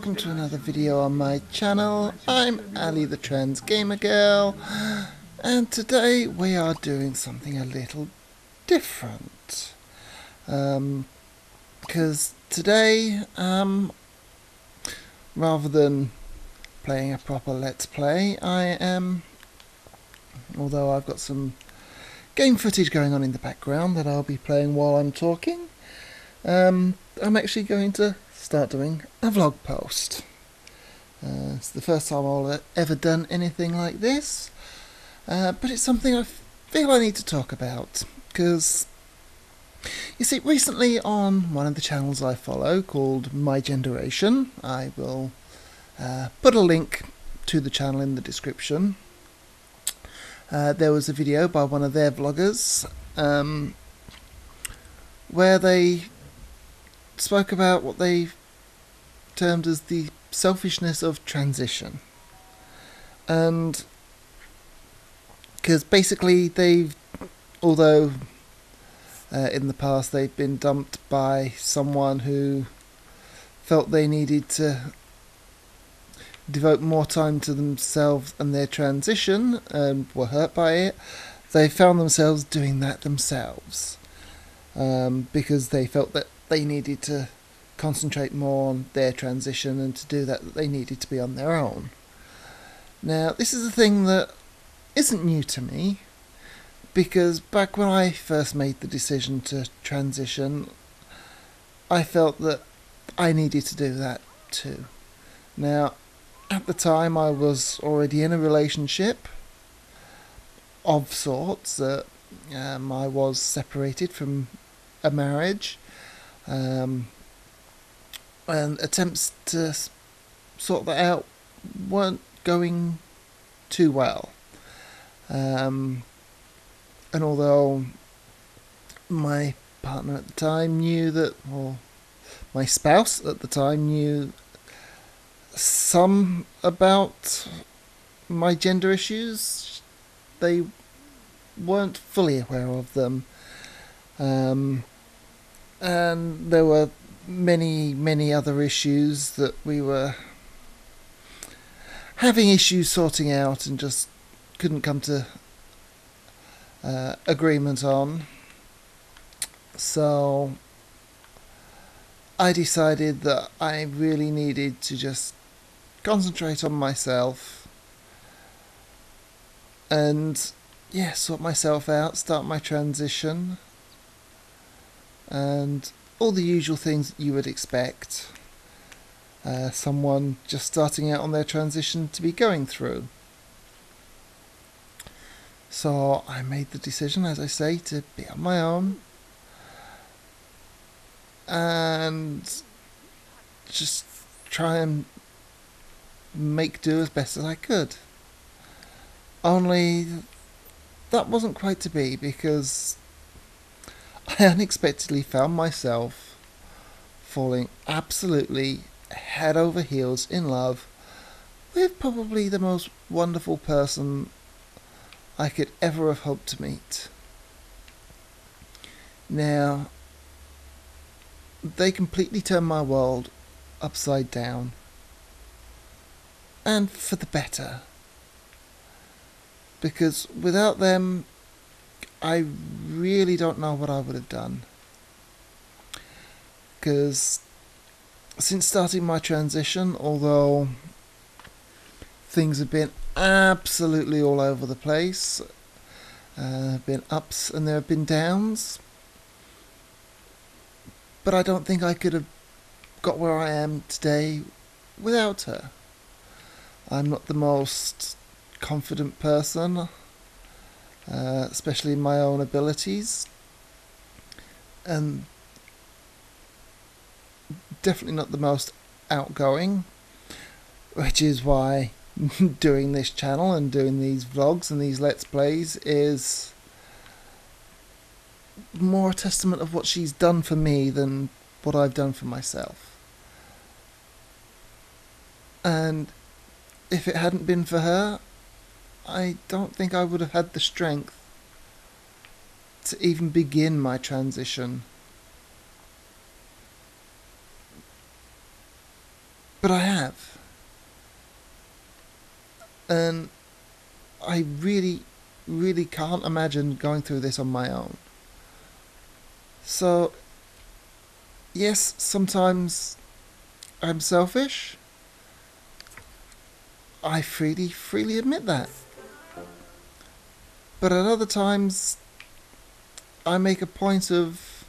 welcome to another video on my channel. I'm Ali the Trans Gamer Girl, and today we are doing something a little different. Because today, rather than playing a proper Let's Play, although I've got some game footage going on in the background that I'll be playing while I'm talking, I'm actually going to start doing a vlog post. It's the first time I've ever done anything like this, but it's something I feel I need to talk about, because you see, recently on one of the channels I follow called My Generation, I will put a link to the channel in the description. There was a video by one of their vloggers where they spoke about what they termed as the selfishness of transition. And because basically although in the past they've been dumped by someone who felt they needed to devote more time to themselves and their transition and were hurt by it, they found themselves doing that themselves, because they felt that they needed to concentrate more on their transition, and to do that they needed to be on their own. Now, this is a thing that isn't new to me, because back when I first made the decision to transition, I felt that I needed to do that too. Now, at the time I was already in a relationship of sorts. I was separated from a marriage, and attempts to sort that out weren't going too well. And although my partner at the time knew that, or my spouse at the time knew some about my gender issues, they weren't fully aware of them. And there were many other issues that we were having issues sorting out and just couldn't come to agreement on. So I decided that I really needed to just concentrate on myself and sort myself out, start my transition, and all the usual things that you would expect someone just starting out on their transition to be going through. So I made the decision, as I say, to be on my own and just try and make do as best as I could. Only that wasn't quite to be, because I unexpectedly found myself falling absolutely head over heels in love with probably the most wonderful person I could ever have hoped to meet. Now, they completely turned my world upside down, and for the better, because without them I really don't know what I would have done. Because since starting my transition, although things have been absolutely all over the place, been ups and there have been downs, but I don't think I could have got where I am today without her. I'm not the most confident person, especially in my own abilities, and definitely not the most outgoing, which is why doing this channel and doing these vlogs and these Let's Plays is more a testament of what she's done for me than what I've done for myself. And if it hadn't been for her, I don't think I would have had the strength to even begin my transition. But I have. And I really, really can't imagine going through this on my own. So, yes, sometimes I'm selfish. I freely admit that. But at other times, I make a point of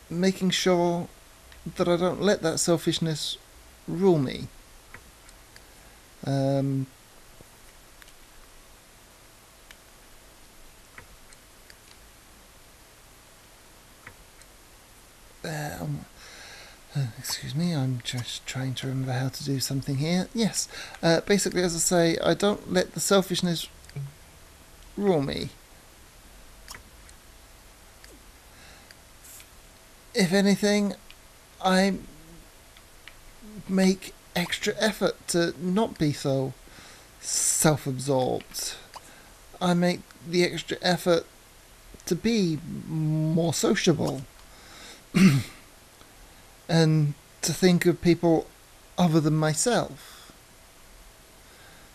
making sure that I don't let that selfishness rule me. Um, excuse me, I'm just trying to remember how to do something here. Yes, basically, as I say, I don't let the selfishness rule me. If anything, I make extra effort to not be so self-absorbed. I make the extra effort to be more sociable and to think of people other than myself,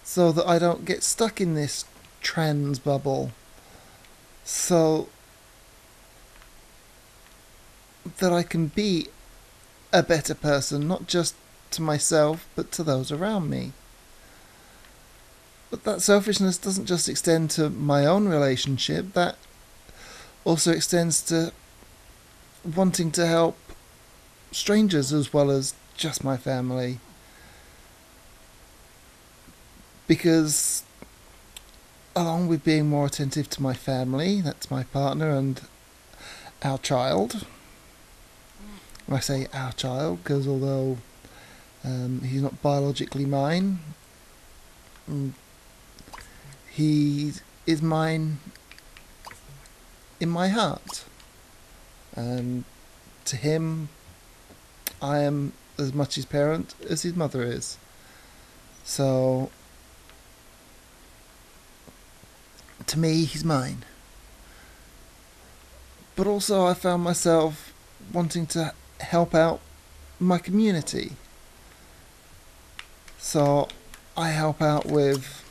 so that I don't get stuck in this trans bubble, so that I can be a better person, not just to myself but to those around me. But that selfishness doesn't just extend to my own relationship, that also extends to wanting to help strangers as well as just my family. Because along with being more attentive to my family, that's my partner and our child. I say our child because although he's not biologically mine, he is mine in my heart. And to him, I am as much his parent as his mother is. So, to me, he's mine. But also I found myself wanting to help out my community. So, I help out with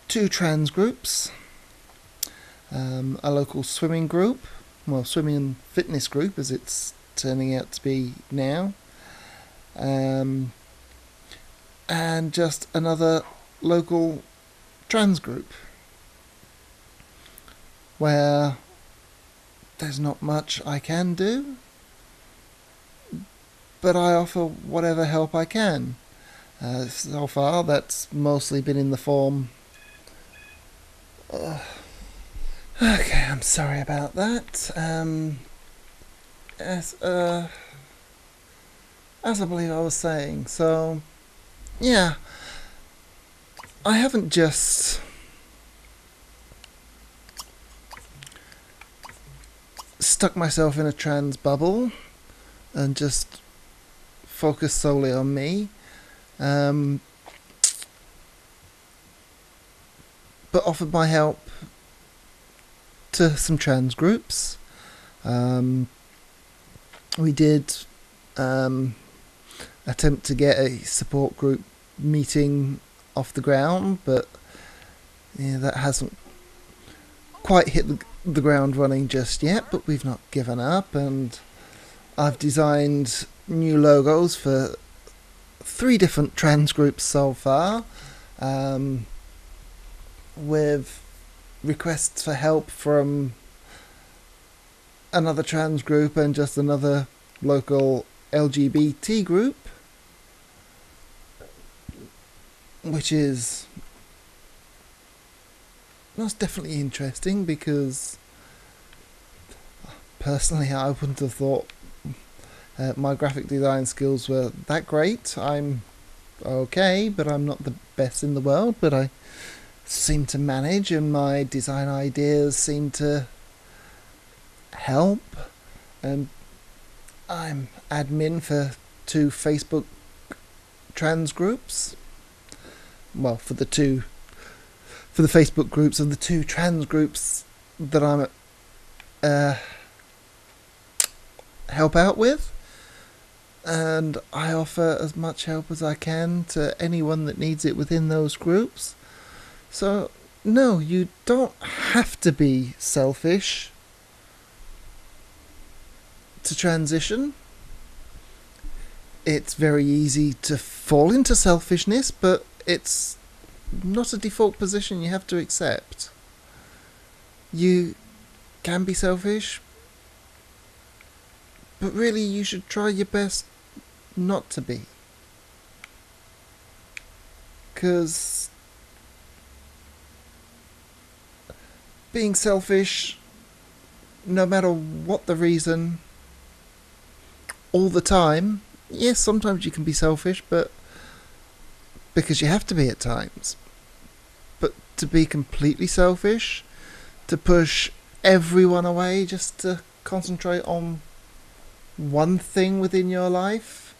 2 trans groups, a local swimming group, well, swimming and fitness group as it's turning out to be now, and just another local trans group where there's not much I can do, but I offer whatever help I can. So far that's mostly been in the form okay, I'm sorry about that. As I believe I was saying, so yeah, I haven't just stuck myself in a trans bubble and just focused solely on me, but offered my help to some trans groups. We did attempt to get a support group meeting off the ground, but yeah, that hasn't quite hit the ground running just yet, but we've not given up, and I've designed new logos for 3 different trans groups so far, with requests for help from another trans group and just another local LGBT group, which is most definitely interesting because personally I wouldn't have thought my graphic design skills were that great. I'm okay, but I'm not the best in the world, but I seem to manage, and my design ideas seem to help. And I'm admin for 2 Facebook trans groups. Well, for the Facebook groups of the 2 trans groups that I'm help out with, and I offer as much help as I can to anyone that needs it within those groups. So, no, you don't have to be selfish to transition. It's very easy to fall into selfishness, but it's not a default position you have to accept. You can be selfish, but really you should try your best not to be. Because being selfish, no matter what the reason, all the time, yes, sometimes you can be selfish, but because you have to be at times. But to be completely selfish, to push everyone away just to concentrate on one thing within your life,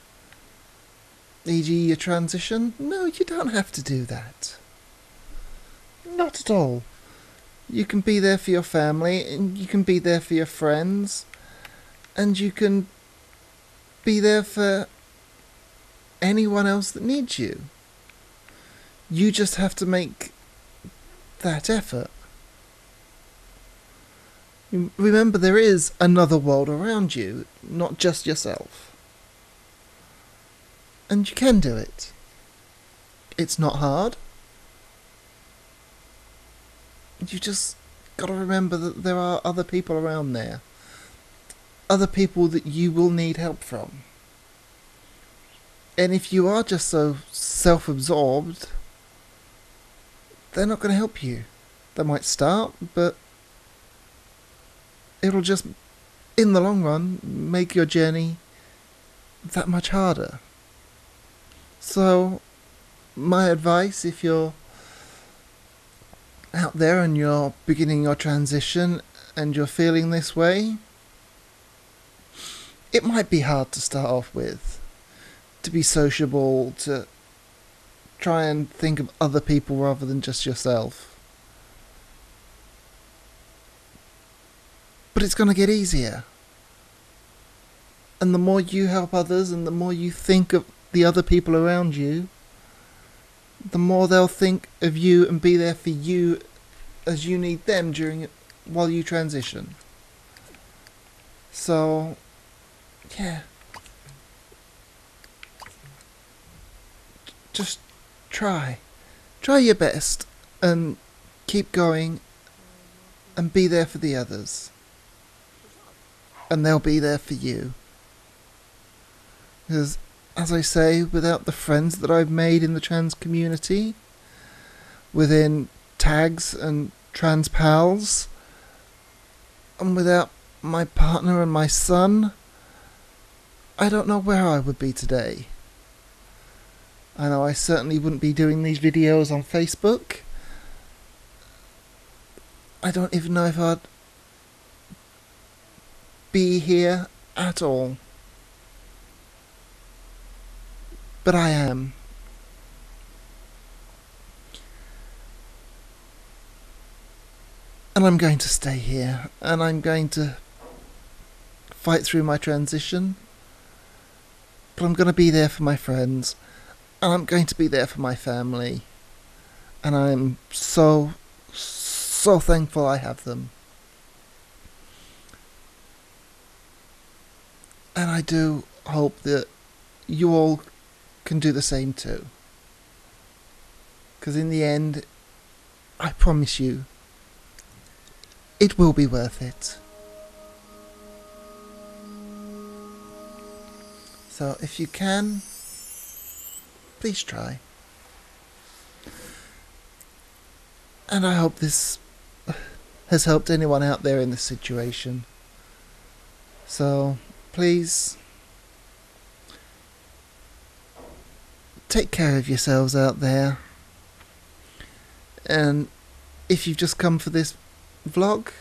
e.g. your transition, no, you don't have to do that. Not at all. You can be there for your family, and you can be there for your friends, and you can be there for anyone else that needs you. You just have to make that effort. Remember, there is another world around you, not just yourself. And you can do it. It's not hard. You just gotta remember that there are other people around there. Other people that you will need help from. And if you are just so self-absorbed, they're not going to help you. They might start, but it'll just, in the long run, make your journey that much harder. So, my advice, if you're out there and you're beginning your transition and you're feeling this way, it might be hard to start off with. To be sociable, to try and think of other people rather than just yourself. But it's going to get easier. And the more you help others and the more you think of the other people around you, the more they'll think of you and be there for you as you need them while you transition. So, yeah. Just try your best and keep going and be there for the others, and they'll be there for you, because as I say, without the friends that I've made in the trans community, within tags and trans pals, and without my partner and my son, I don't know where I would be today. I know I certainly wouldn't be doing these videos on Facebook. I don't even know if I'd be here at all. But I am. And I'm going to stay here, and I'm going to fight through my transition. But I'm going to be there for my friends. And I'm going to be there for my family. And I'm so thankful I have them. And I do hope that you all can do the same too. Because in the end, I promise you, it will be worth it. So if you can, please try. And I hope this has helped anyone out there in this situation. So please take care of yourselves out there. And if you've just come for this vlog,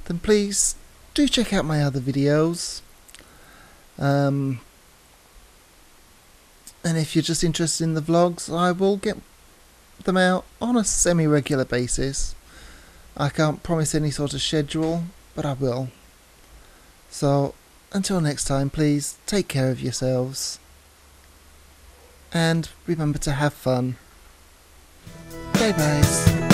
then please do check out my other videos. And if you're just interested in the vlogs, I will get them out on a semi-regular basis. I can't promise any sort of schedule, but I will. So, until next time, please take care of yourselves. And remember to have fun. Bye, guys.